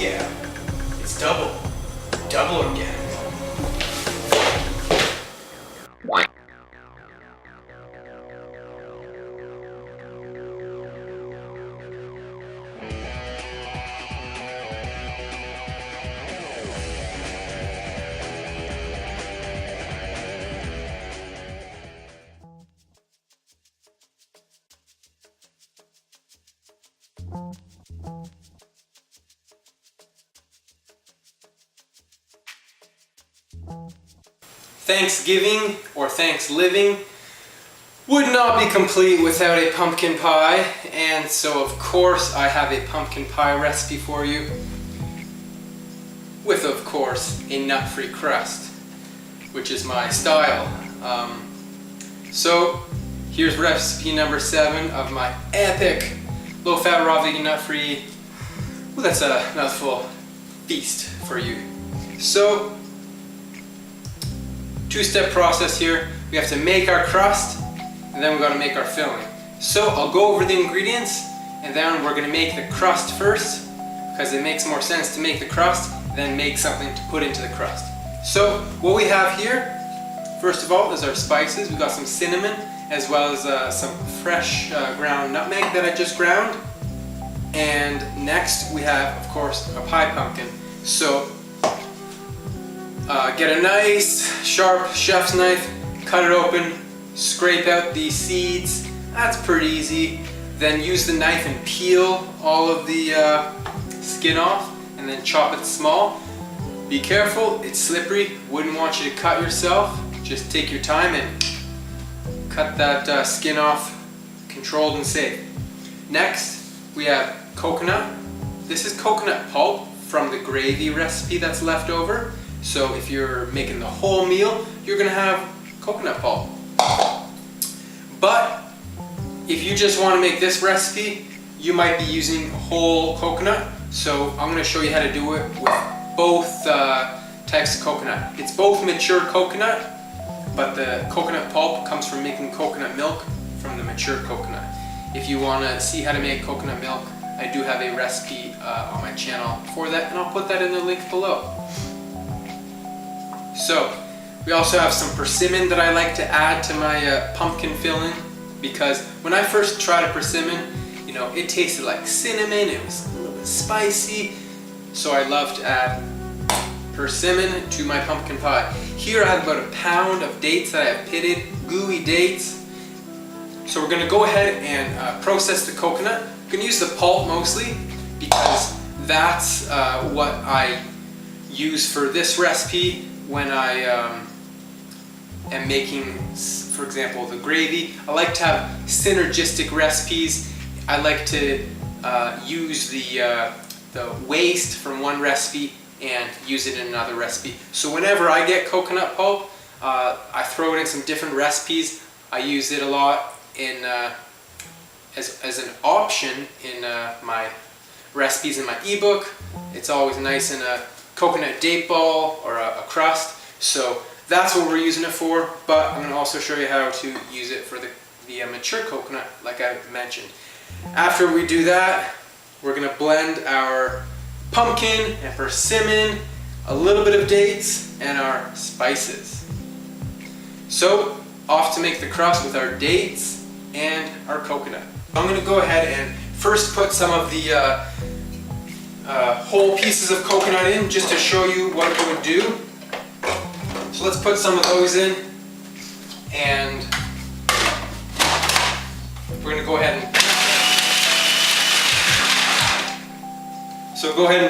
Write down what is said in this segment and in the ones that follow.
yeah, it's double organic. Thanksgiving or ThanksLIVIng would not be complete without a pumpkin pie, and so of course I have a pumpkin pie recipe for you with, of course, a nut-free crust, which is my style. So here's recipe number 7 of my epic low-fat, raw, vegan, nut-free. Well, that's a mouthful feast for you. So, two-step process here. We have to make our crust, and then we've got to make our filling. So I'll go over the ingredients, and then we're going to make the crust first, because it makes more sense to make the crust, then make something to put into the crust. So what we have here, first of all, is our spices. We've got some cinnamon, as well as some fresh ground nutmeg that I just ground. And next we have, of course, a pie pumpkin. So get a nice sharp chef's knife, cut it open, scrape out the seeds. That's pretty easy. Then use the knife and peel all of the skin off, and then chop it small. Be careful, it's slippery. Wouldn't want you to cut yourself. Just take your time and cut that skin off, controlled and safe. Next, we have coconut. This is coconut pulp from the gravy recipe that's left over. So if you're making the whole meal, you're gonna have coconut pulp. But if you just want to make this recipe, you might be using whole coconut. So I'm gonna show you how to do it with both types of coconut. It's both mature coconut, but the coconut pulp comes from making coconut milk from the mature coconut. If you want to see how to make coconut milk, I do have a recipe on my channel for that, and I'll put that in the link below. So we also have some persimmon that I like to add to my pumpkin filling, because when I first tried a persimmon, you know, it tasted like cinnamon, it was a little bit spicy, so I love to add persimmon to my pumpkin pie. Here I have about a pound of dates that I have pitted, gooey dates. So we're gonna go ahead and process the coconut. I'm gonna use the pulp mostly, because that's what I use for this recipe when I am making, for example, the gravy. I like to have synergistic recipes. I like to use the waste from one recipe and use it in another recipe. So whenever I get coconut pulp, I throw it in some different recipes. I use it a lot in as an option in my recipes in my ebook. It's always nice in a coconut date ball or a crust. So that's what we're using it for, but I'm going to also show you how to use it for the mature coconut, like I mentioned. After we do that, we're going to blend our pumpkin and persimmon, a little bit of dates, and our spices. So off to make the crust with our dates and our coconut. I'm going to go ahead and first put some of the whole pieces of coconut in, just to show you what it would do. So let's put some of those in, and we're going to go ahead and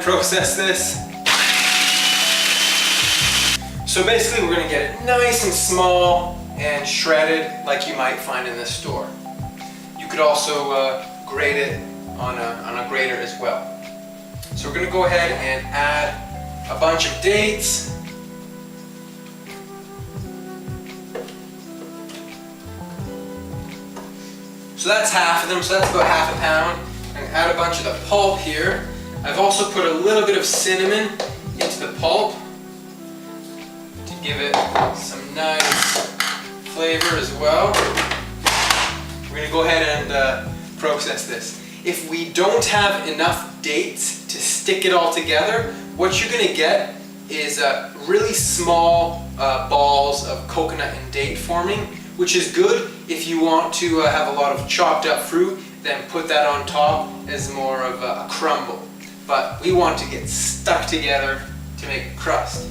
process this. So basically we're going to get it nice and small and shredded like you might find in the store. You could also grate it on a grater as well. So we're going to go ahead and add a bunch of dates. So that's half of them, so that's about half a pound. I'm going to add a bunch of the pulp here. I've also put a little bit of cinnamon into the pulp to give it some nice flavor as well. We're going to go ahead and process this. If we don't have enough dates to stick it all together, what you're gonna get is really small balls of coconut and date forming, which is good if you want to have a lot of chopped up fruit, then put that on top as more of a crumble. But we want to get stuck together to make a crust.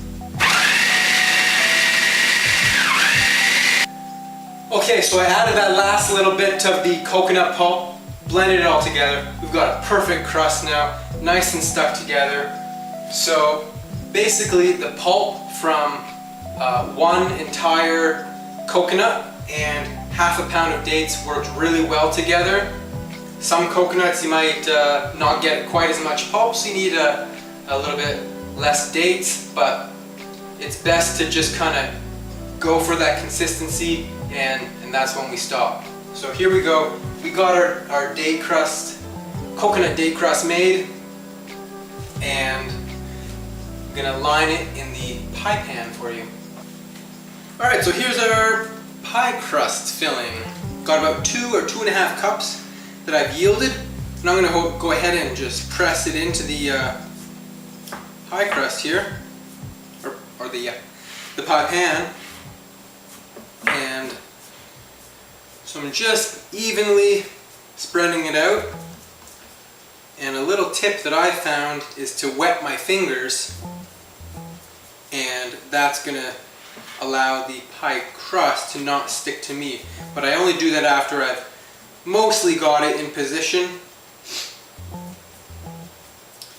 Okay, so I added that last little bit of the coconut pulp, blended it all together. We've got a perfect crust now, nice and stuck together. So basically the pulp from one entire coconut and half a pound of dates worked really well together. Some coconuts you might not get quite as much pulp, so you need a little bit less dates, but it's best to just kind of go for that consistency, and that's when we stop. So here we go. We got our date crust, coconut date crust made, and I'm gonna line it in the pie pan for you. Alright, so here's our pie crust filling. Got about 2 or 2.5 cups that I've yielded, and I'm gonna go ahead and just press it into the pie crust here, or the pie pan. And so I'm just evenly spreading it out. And a little tip that I found is to wet my fingers, and that's gonna allow the pie crust to not stick to me. But I only do that after I've mostly got it in position.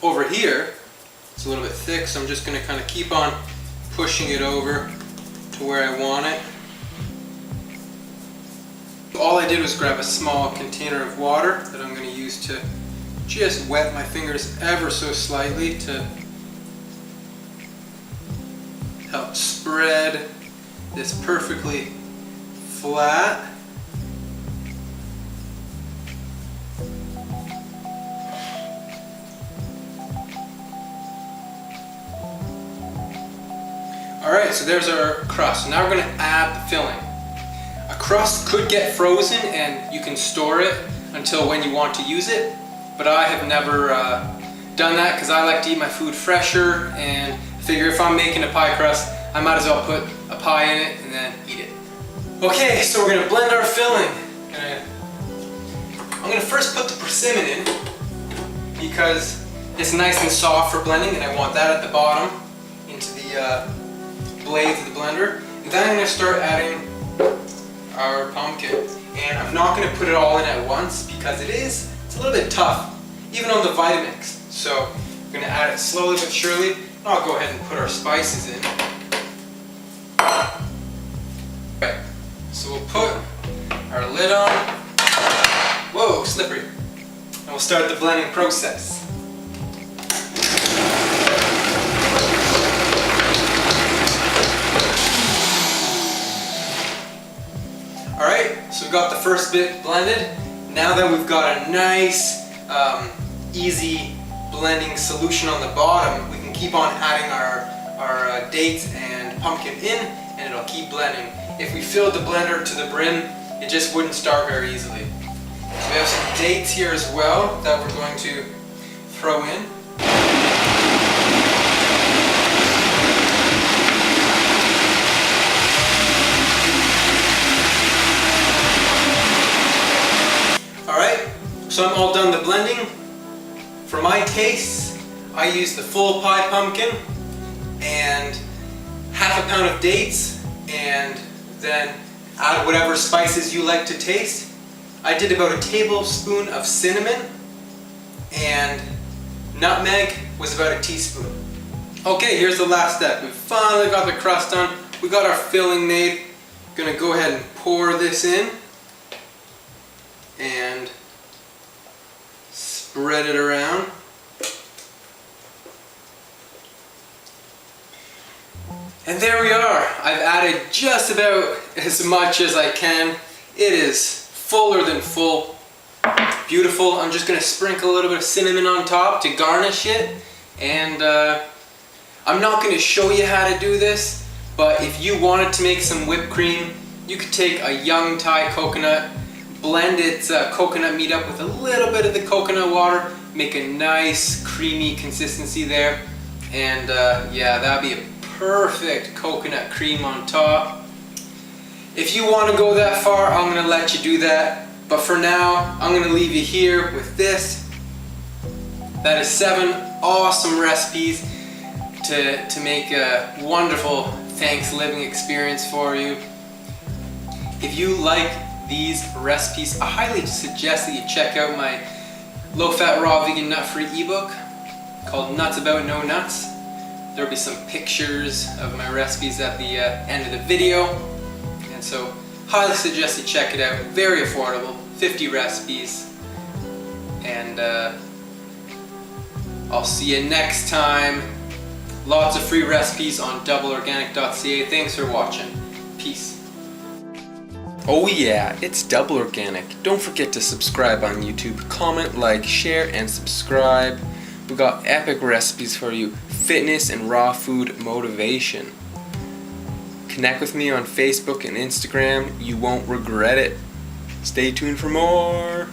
Over here, it's a little bit thick, so I'm just gonna kind of keep on pushing it over to where I want it. All I did was grab a small container of water that I'm going to use to just wet my fingers ever so slightly to help spread this perfectly flat. Alright, so there's our crust. Now we're going to add the filling. A crust could get frozen and you can store it until when you want to use it, but I have never done that because I like to eat my food fresher, and figure if I'm making a pie crust, I might as well put a pie in it and then eat it. Okay, so we're going to blend our filling. I'm going to first put the persimmon in because it's nice and soft for blending, and I want that at the bottom into the blades of the blender. And then I'm going to start adding our pumpkin, and I'm not going to put it all in at once because it's a little bit tough, even on the Vitamix. So I'm going to add it slowly but surely. I'll go ahead and put our spices in. Right, so we'll put our lid on. Whoa, slippery. And we'll start the blending process. Alright, so we've got the first bit blended. Now that we've got a nice, easy blending solution on the bottom, we can keep on adding our dates and pumpkin in, and it'll keep blending. If we filled the blender to the brim, it just wouldn't start very easily. So we have some dates here as well that we're going to throw in. Alright, so I'm all done the blending. For my taste, I use the full pie pumpkin and half a pound of dates, and then add whatever spices you like to taste. I did about a tablespoon of cinnamon, and nutmeg was about a teaspoon. Okay, here's the last step. We finally got the crust done. We got our filling made. Gonna go ahead and pour this in and spread it around. And there we are. I've added just about as much as I can. It is fuller than full. Beautiful. I'm just going to sprinkle a little bit of cinnamon on top to garnish it. And I'm not going to show you how to do this, but if you wanted to make some whipped cream, you could take a young Thai coconut, blend its coconut meat up with a little bit of the coconut water, make a nice creamy consistency there. And yeah, that'd be a perfect coconut cream on top. If you want to go that far, I'm going to let you do that. But for now, I'm going to leave you here with this. That is 7 awesome recipes to make a wonderful ThanksLIVIng experience for you. If you like these recipes, I highly suggest that you check out my low-fat, raw, vegan, nut-free ebook called Nuts About No Nuts. There'll be some pictures of my recipes at the end of the video, and so highly suggest you check it out. Very affordable, 50 recipes, and I'll see you next time. Lots of free recipes on DoubleOrganic.ca. Thanks for watching. Peace. Oh yeah, it's Double Organic. Don't forget to subscribe on YouTube. Comment, like, share, and subscribe. We got epic recipes for you. Fitness and raw food motivation. Connect with me on Facebook and Instagram. You won't regret it. Stay tuned for more.